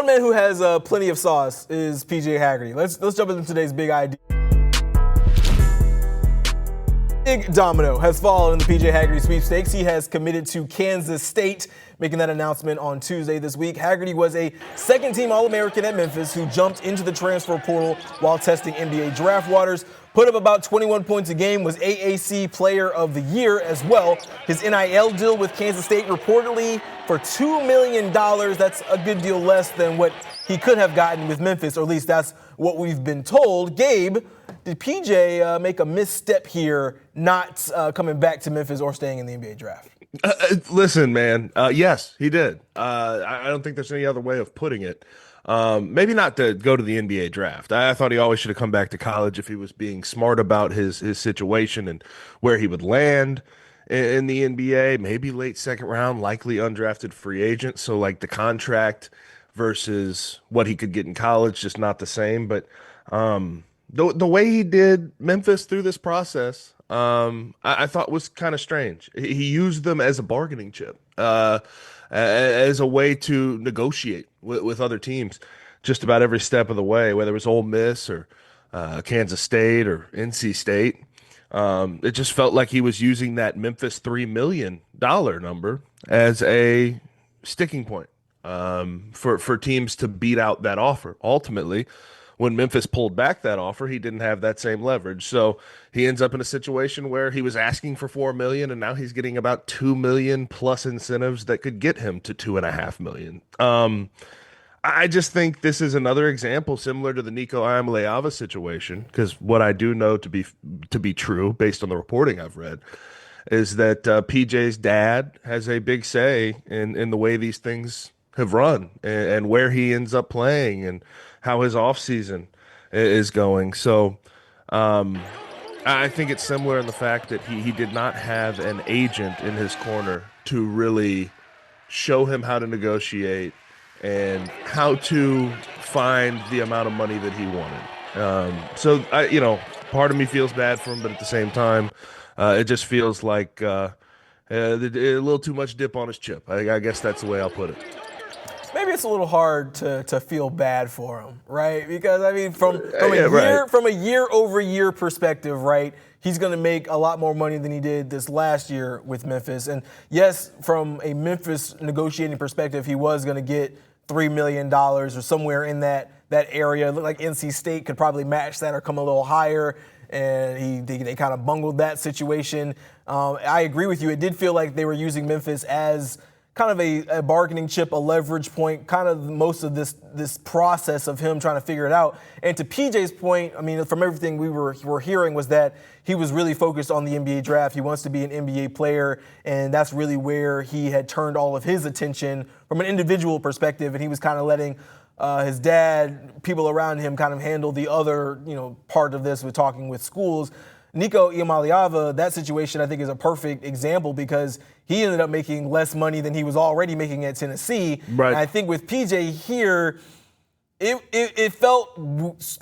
One man who has plenty of sauce is PJ Haggerty. Let's jump into today's big idea. Big domino has fallen in the PJ Haggerty sweepstakes. He has committed to Kansas State, making that announcement on Tuesday this week. Haggerty was a second-team All-American at Memphis who jumped into the transfer portal while testing NBA draft waters. Put up about 21 points a game, was AAC Player of the Year as well. His NIL deal with Kansas State reportedly for $2 million. That's a good deal less than what he could have gotten with Memphis, or at least that's what we've been told. Gabe, did PJ make a misstep here, not coming back to Memphis or staying in the NBA draft? Listen, man. Yes, he did. I don't think there's any other way of putting it. Maybe not to go to the NBA draft. I thought he always should have come back to college if he was being smart about his situation and where he would land in the NBA. Maybe late second round, likely undrafted free agent. So like the contract versus what he could get in college, just not the same. But the way he did Memphis through this process, I thought was kind of strange. He used them as a bargaining chip, as a way to negotiate with other teams just about every step of the way, whether it was Ole Miss or Kansas State or NC State. It just felt like he was using that Memphis $3 million number as a sticking point for teams to beat out that offer. Ultimately, when Memphis pulled back that offer, he didn't have that same leverage. So he ends up in a situation where he was asking for $4 million, and now he's getting about $2 million plus incentives that could get him to $2.5 million. I just think this is another example similar to the Nico Iamaleava situation, because what I do know to be true, based on the reporting I've read, is that PJ's dad has a big say in the way these things have run and where he ends up playing and how his offseason is going. So I think it's similar in the fact that he did not have an agent in his corner to really show him how to negotiate and how to find the amount of money that he wanted. So part of me feels bad for him, but at the same time, it just feels like a little too much dip on his chip. I guess that's the way I'll put it. Maybe it's a little hard to feel bad for him, right? Because I mean, from a year-over-year perspective, right? He's going to make a lot more money than he did this last year with Memphis. And yes, from a Memphis negotiating perspective, he was going to get $3 million or somewhere in that area. It looked like NC State could probably match that or come a little higher. And they kind of bungled that situation. I agree with you. It did feel like they were using Memphis as kind of a bargaining chip, a leverage point, kind of most of this process of him trying to figure it out. And to PJ's point, I mean, from everything we were hearing was that he was really focused on the NBA draft. He wants to be an NBA player, and that's really where he had turned all of his attention from an individual perspective, and he was kind of letting his dad, people around him kind of handle the other, part of this with talking with schools. Nico Iamaleava, that situation I think is a perfect example because he ended up making less money than he was already making at Tennessee. Right. And I think with PJ here, it felt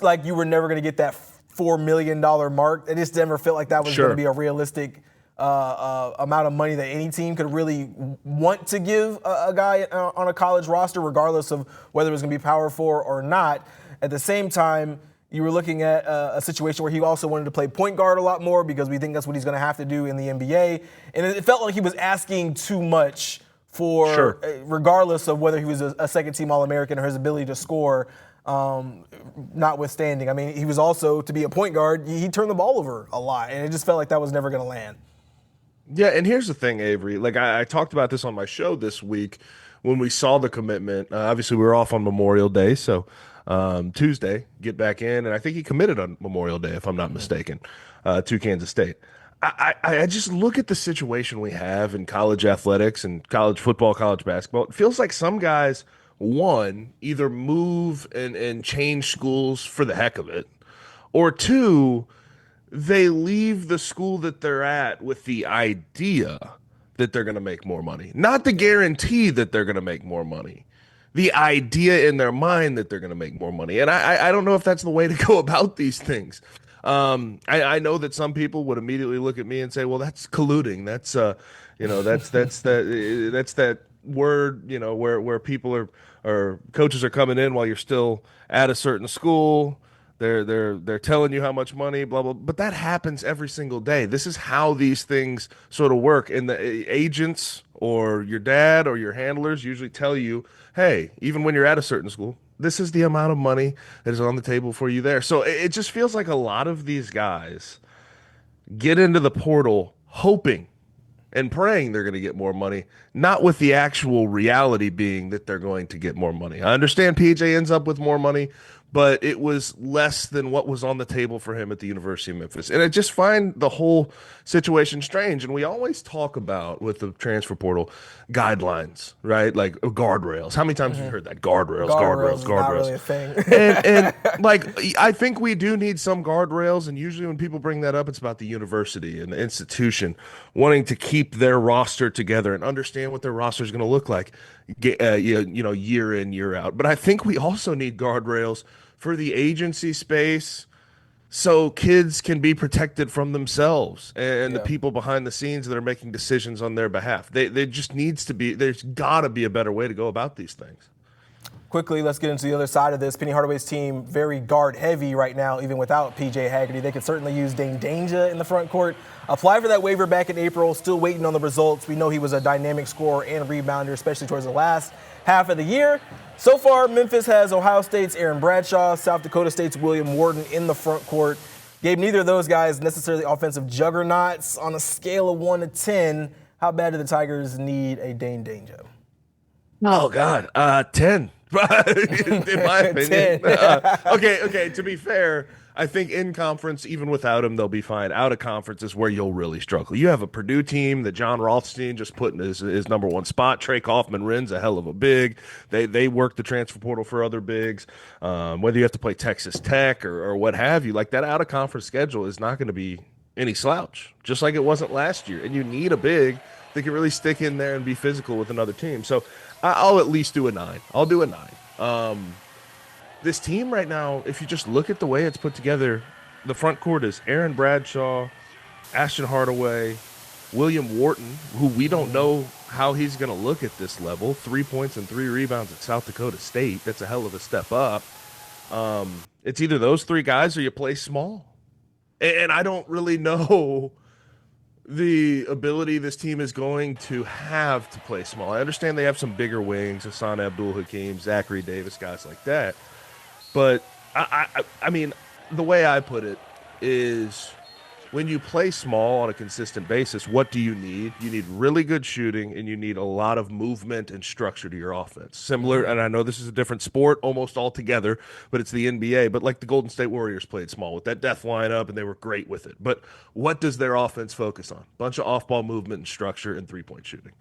like you were never going to get that $4 million mark. It just never felt like that was going to be a realistic amount of money that any team could really want to give a guy on a college roster, regardless of whether it was going to be Power 4 or not. At the same time, you were looking at a situation where he also wanted to play point guard a lot more because we think that's what he's going to have to do in the NBA. And it felt like he was asking too much for, regardless of whether he was a second-team All-American or his ability to score, notwithstanding. I mean, he was also, to be a point guard, he turned the ball over a lot, and it just felt like that was never going to land. Yeah, and here's the thing, Avery. Like I talked about this on my show this week when we saw the commitment. Obviously, we were off on Memorial Day, so Tuesday, get back in, and I think he committed on Memorial Day, if I'm not mistaken, to Kansas State. I just look at the situation we have in college athletics and college football, college basketball. It feels like some guys, one, either move and change schools for the heck of it, or two, they leave the school that they're at with the idea that they're going to make more money, not the guarantee that they're going to make more money. The idea in their mind that they're going to make more money. And I don't know if that's the way to go about these things. I know that some people would immediately look at me and say, well, that's colluding. That's that word, where people are or coaches are coming in while you're still at a certain school. They're telling you how much money, blah blah. But that happens every single day. This is how these things sort of work. And the agents or your dad or your handlers usually tell you, hey, even when you're at a certain school, this is the amount of money that is on the table for you there. So it just feels like a lot of these guys get into the portal hoping and praying they're going to get more money, not with the actual reality being that they're going to get more money. I understand PJ ends up with more money, but it was less than what was on the table for him at the University of Memphis. And I just find the whole situation strange. And we always talk about, with the transfer portal, guidelines, right? Like guardrails. How many times have you heard that? Guardrails. Guardrails. Not really a thing. and like, I think we do need some guardrails. And usually when people bring that up, it's about the university and the institution wanting to keep their roster together and understand what their roster is going to look like, year in, year out. But I think we also need guardrails for the agency space so kids can be protected from themselves and the people behind the scenes that are making decisions on their behalf. They just needs to be, there's got to be a better way to go about these things. Quickly, let's get into the other side of this. Penny Hardaway's team, very guard heavy right now, even without PJ Haggerty. They could certainly use Dane Danger in the front court. Applied for that waiver back in April, still waiting on the results. We know he was a dynamic scorer and rebounder, especially towards the last half of the year. So far, Memphis has Ohio State's Aaron Bradshaw, South Dakota State's William Wharton in the front court. Gave neither of those guys necessarily offensive juggernauts. On a scale of 1 to 10, how bad do the Tigers need a Dane Danger? Oh, God, 10. In my opinion. Okay, to be fair, I think in conference, even without him, they'll be fine. Out of conference is where you'll really struggle. You have a Purdue team that John Rothstein just put in his number one spot. Trey Kaufman-Ren's a hell of a big. They work the transfer portal for other bigs. Whether you have to play Texas Tech or what have you, like that out of conference schedule is not going to be any slouch, just like it wasn't last year. And you need a big that can really stick in there and be physical with another team. So I'll at least do a 9. I'll do a 9. This team right now, if you just look at the way it's put together, the front court is Aaron Bradshaw, Ashton Hardaway, William Wharton, who we don't know how he's going to look at this level. 3 points and 3 rebounds at South Dakota State. That's a hell of a step up. It's either those 3 guys or you play small. And I don't really know the ability this team is going to have to play small. I understand they have some bigger wings, Hassan Abdul-Hakim, Zachary Davis, guys like that. But, I mean, the way I put it is when you play small on a consistent basis, what do you need? You need really good shooting, and you need a lot of movement and structure to your offense. Similar, and I know this is a different sport almost altogether, but it's the NBA. But like the Golden State Warriors played small with that death lineup, and they were great with it. But what does their offense focus on? Bunch of off-ball movement and structure and three-point shooting.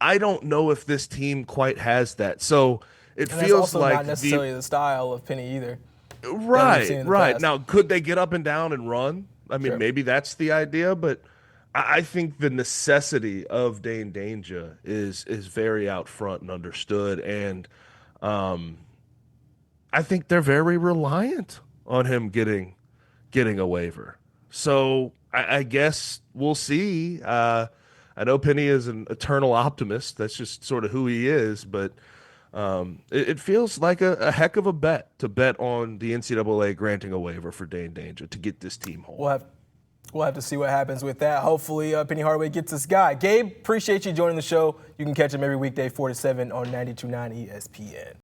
I don't know if this team quite has that. So it and feels also like not necessarily the style of Penny either. Right. Now, could they get up and down and run? I mean, Maybe that's the idea, but I think the necessity of Dane Danger is very out front and understood, and I think they're very reliant on him getting a waiver. So I guess we'll see. I know Penny is an eternal optimist. That's just sort of who he is, but it feels like a heck of a bet to bet on the NCAA granting a waiver for Dane Danger to get this team home. We'll have to see what happens with that. Hopefully, Penny Hardaway gets this guy. Gabe, appreciate you joining the show. You can catch him every weekday 4 to 7 on 92.9 ESPN.